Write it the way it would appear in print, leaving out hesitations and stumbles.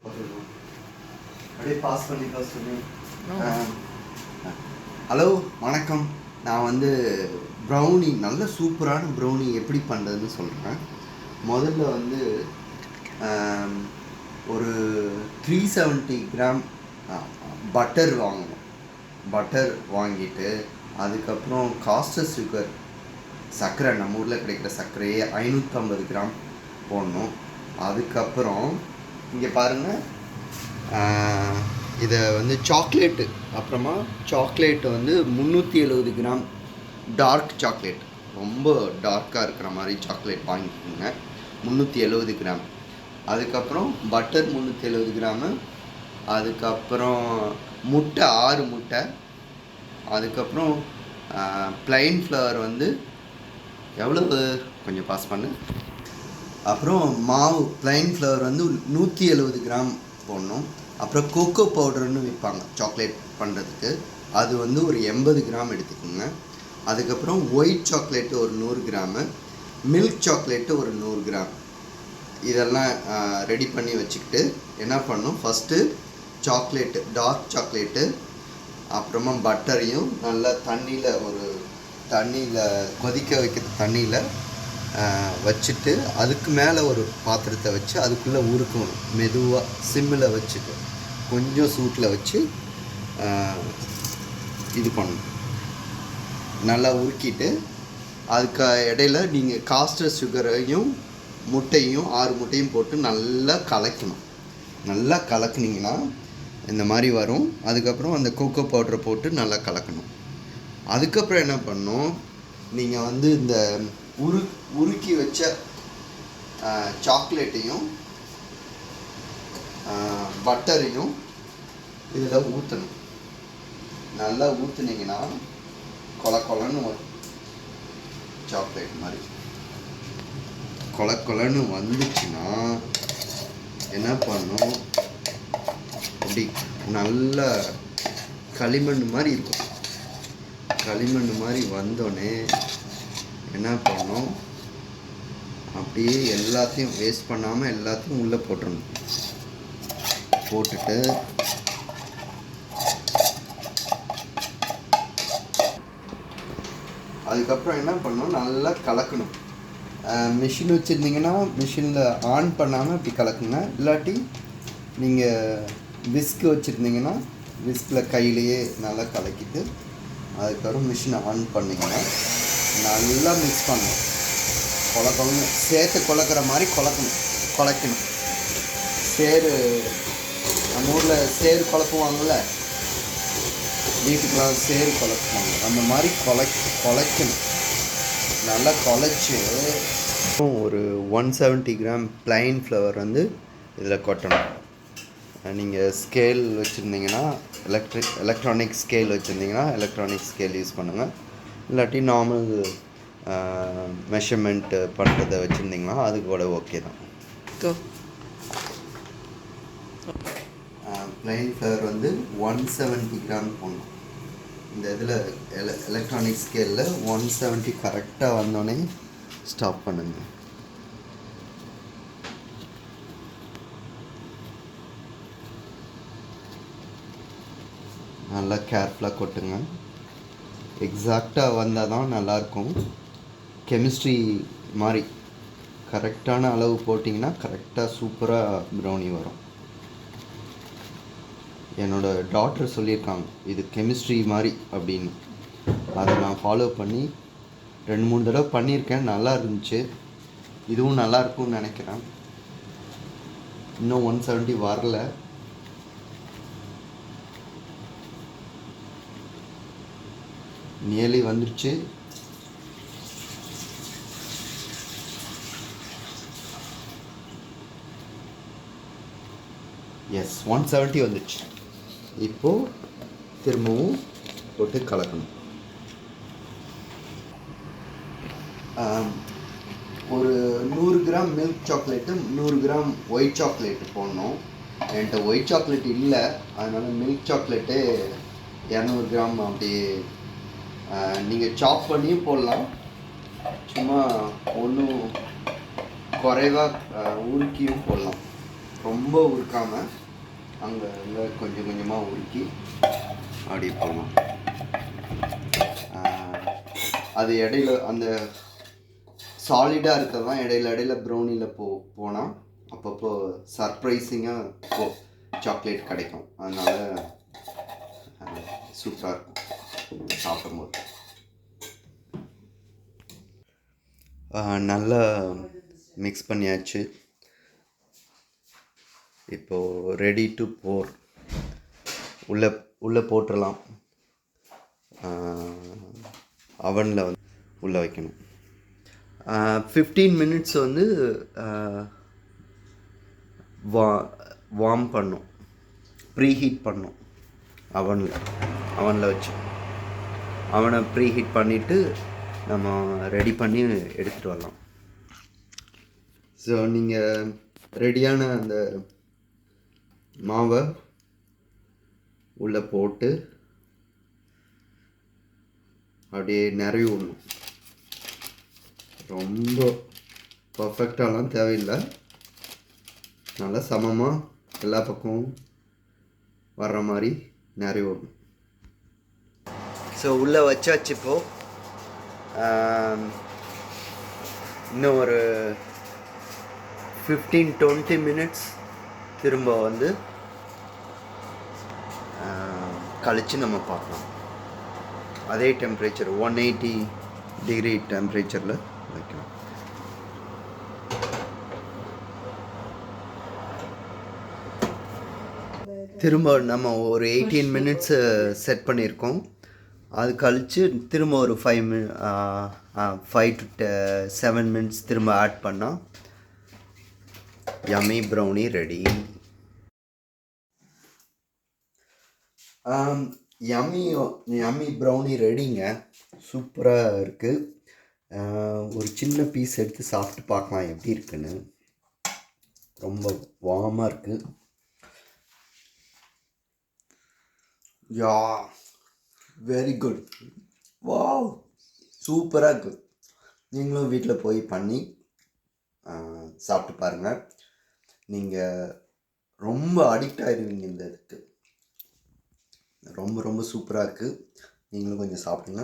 அப்படியே பாஸ் பண்ணிக்கோ சொல்லி. ஹலோ வணக்கம். நான் வந்து ப்ரௌனி, நல்ல சூப்பரான ப்ரௌனி எப்படி பண்ணுறதுன்னு சொல்கிறேன். முதல்ல வந்து ஒரு 370 கிராம் பட்டர் வாங்கணும். பட்டர் வாங்கிட்டு அதுக்கப்புறம் காஸ்டர் சுகர், சர்க்கரை, நம்ம ஊரில் கிடைக்கிற சர்க்கரையே 550 கிராம் போடணும். அதுக்கப்புறம் இங்கே பாருங்கள், இதை வந்து சாக்லேட்டு, அப்புறமா சாக்லேட்டு வந்து 370 கிராம் டார்க் சாக்லேட், ரொம்ப டார்க்காக இருக்கிற மாதிரி சாக்லேட் வாங்கிக்கோங்க, 370 கிராம். அதுக்கப்புறம் பட்டர் 370 கிராமு. அதுக்கப்புறம் முட்டை 6 முட்டை. அதுக்கப்புறம் ப்ளைன் ஃப்ளவர் வந்து எவ்வளவு கொஞ்சம் பாஸ் பண்ணு. அப்புறம் மாவு ப்ளைன் ஃப்ளவர் வந்து 170 கிராம் போடணும். அப்புறம் கோகோ பவுடர்னு விற்பாங்க சாக்லேட் பண்ணுறதுக்கு, அது வந்து ஒரு 80 கிராம் எடுத்துக்கோங்க. அதுக்கப்புறம் ஒயிட் சாக்லேட்டு ஒரு 100 கிராமு, மில்க் சாக்லேட்டு ஒரு 100 கிராம். இதெல்லாம் ரெடி பண்ணி வச்சுக்கிட்டு என்ன பண்ணணும், ஃபஸ்ட்டு சாக்லேட்டு, டார்க் சாக்லேட்டு, அப்புறமா பட்டரையும் நல்லா தண்ணியில் கொதிக்க வைக்கிற தண்ணியில் வச்சுட்டு அதுக்கு மேலே ஒரு பாத்திரத்தை வச்சு அதுக்குள்ளே உருக்கணும். மெதுவாக சிம்மில் வச்சுட்டு கொஞ்சம் சூட்டில் வச்சு இது பண்ணணும். நல்லா உருக்கிட்டு அதுக்கு இடையில நீங்கள் காஸ்டர் சுகரையும் முட்டையும் 6 முட்டையும் போட்டு நல்லா கலக்கணும். நல்லா கலக்குனிங்கன்னா இந்த மாதிரி வரும். அதுக்கப்புறம் அந்த கோகோ பவுடரை போட்டு நல்லா கலக்கணும். அதுக்கப்புறம் என்ன பண்ணணும், நீங்கள் வந்து இந்த உருக்கி வச்ச சாக்லேட்டையும் பட்டரையும் இதில் ஊற்றணும். நல்லா ஊற்றுனீங்கன்னா கொல கொலன்னு வரும். சாக்லேட் மாதிரி கொல கொலன்னு வந்துச்சுன்னா என்ன பண்ணும், அப்படி நல்லா களிமண் மாதிரி இருக்கும். களிமண் மாதிரி வந்தோடனே என்ன பண்ணோம், அப்படியே எல்லாத்தையும் வேஸ்ட் பண்ணாமல் எல்லாத்தையும் உள்ளே போட்டுடணும். போட்டுட்டு அதுக்கப்புறம் என்ன பண்ணணும், நல்லா கலக்கணும். மிஷின் வச்சுருந்தீங்கன்னா மிஷினில் ஆன் பண்ணாமல் இப்படி கலக்குங்க. இல்லாட்டி நீங்கள் விஸ்க் வச்சுருந்தீங்கன்னா விஸ்கில் கையிலையே நல்லா கலக்கிட்டு அதுக்கப்புறம் மிஷினை ஆன் பண்ணிங்கன்னா நல்லா மிக்ஸ் பண்ணணும். குழக்கணும், சேர்த்து குழக்கிற மாதிரி குழைக்கணும். சேரு, நம்ம ஊரில் சேரு குழப்புவாங்கள்ல, வீட்டுக்கெலாம் சேரு குழப்புவாங்க, அந்த மாதிரி குழைக்கணும். நல்லா குழைச்சி ஒரு 170 கிராம் ப்ளைன் ஃப்ளவர் வந்து இதில் கொட்டணும். நீங்கள் ஸ்கேல் வச்சுருந்தீங்கன்னா எலக்ட்ரானிக் ஸ்கேல் வச்சுருந்தீங்கன்னா எலக்ட்ரானிக் ஸ்கேல் யூஸ் பண்ணுங்கள். இல்லாட்டி நார்மல் மெஷர்மெண்ட்டு பண்ணுறதை வச்சுருந்தீங்கன்னா அது கூட ஓகே தான். ப்ளைன் ஃப்ளவர் வந்து 170 கிராம் போடணும். இந்த இதில் எலக்ட்ரானிக் ஸ்கேலில் 170 கரெக்டாக வந்தோடனே ஸ்டாப் பண்ணுங்க. நல்லா கேர்ஃபுல்லாக கொட்டுங்க. எக்ஸாக்டாக வந்தால் தான் நல்லாயிருக்கும். கெமிஸ்ட்ரி மாதிரி கரெக்டான அளவு போட்டிங்கன்னா கரெக்டாக சூப்பராக ப்ரௌனி வரும். என்னோடய டாக்டர் சொல்லியிருக்காங்க இது கெமிஸ்ட்ரி மாதிரி அப்படின்னு. அதை நான் ஃபாலோ பண்ணி 2-3 தடவை பண்ணியிருக்கேன், நல்லா இருந்துச்சு. இதுவும் நல்லா இருக்கும்னு நினைக்கிறேன். இன்னும் 170 வரல. நியர்லி வந்துருச்சு. எஸ், 170 வந்துடுச்சு. இப்போது திரும்பவும் போட்டு கலக்கணும். ஒரு 100 gram milk chocolate, 100 gram white chocolate போடணும். என்கிட்ட ஒயிட் சாக்லேட் இல்லை, அதனால் மில்க் சாக்லேட்டு 200 கிராம் அப்படியே நீங்கள் சாப் பண்ணியும் போடலாம். சும்மா ஒன்றும் குறைவாக உருக்கியும் போடலாம். ரொம்ப உருக்காமல் அங்கே அங்கே கொஞ்சம் கொஞ்சமாக உருக்கி அப்படியே போகலாம். அது இடையில அந்த சாலிடாக இருக்கிறதெல்லாம் இடையில ப்ரௌனியில் போனால் அப்பப்போ சர்ப்ரைஸிங்காக சாக்லேட் கிடைக்கும். அதனால் சூப்பராக இருக்கும் சாப்பிடும்போது. நல்லா மிக்ஸ் பண்ணியாச்சு. இப்போது ரெடி டு போர். உள்ளே போட்டுடலாம். அவனில் வந்து உள்ளே வைக்கணும். 15 மினிட்ஸ் வந்து வார்ம் பண்ணும், ப்ரீஹீட் பண்ணும். அவனில் வச்சு அவனை ப்ரீஹீட் பண்ணிவிட்டு நம்ம ரெடி பண்ணி எடுத்துகிட்டு வரலாம். ஸோ நீங்கள் ரெடியான அந்த மாவை உள்ளே போட்டு அப்படியே நிறைய விடணும். ரொம்ப பர்ஃபெக்டாலாம் தேவையில்லை, நல்லா சமமாக எல்லா பக்கமும் வர்ற மாதிரி நிறைய விடணும். ஸோ உள்ளே வச்சாச்சு. இப்போது இன்னும் ஒரு 15-20 மினிட்ஸ் திரும்ப வந்து கழித்து நம்ம பார்க்கலாம். அதே டெம்பரேச்சர் 180 டிகிரி டெம்பரேச்சரில் வைக்கணும். திரும்ப நம்ம ஒரு 18 மினிட்ஸு செட் பண்ணியிருக்கோம். அது கழித்து திரும்ப ஒரு 5 to 7 மினிட்ஸ் திரும்ப ஆட் பண்ணால் yummy brownie ready. Yummy brownie ரெடிங்க. சூப்பராக இருக்குது. ஒரு சின்ன பீஸ் எடுத்து சாப்பிட்டு பார்க்கலாம் எப்படி இருக்குன்னு. ரொம்ப வார்மாக இருக்குது. யா, வெரி குட். வாவ், சூப்பராக இருக்குது. நீங்களும் வீட்டில் போய் பண்ணி சாப்பிட்டு பாருங்கள். நீங்கள் ரொம்ப அடிக்ட் ஆகிடுவீங்க இந்த இதுக்கு. ரொம்ப ரொம்ப சூப்பராக இருக்குது. நீங்களும் கொஞ்சம் சாப்பிடுங்க.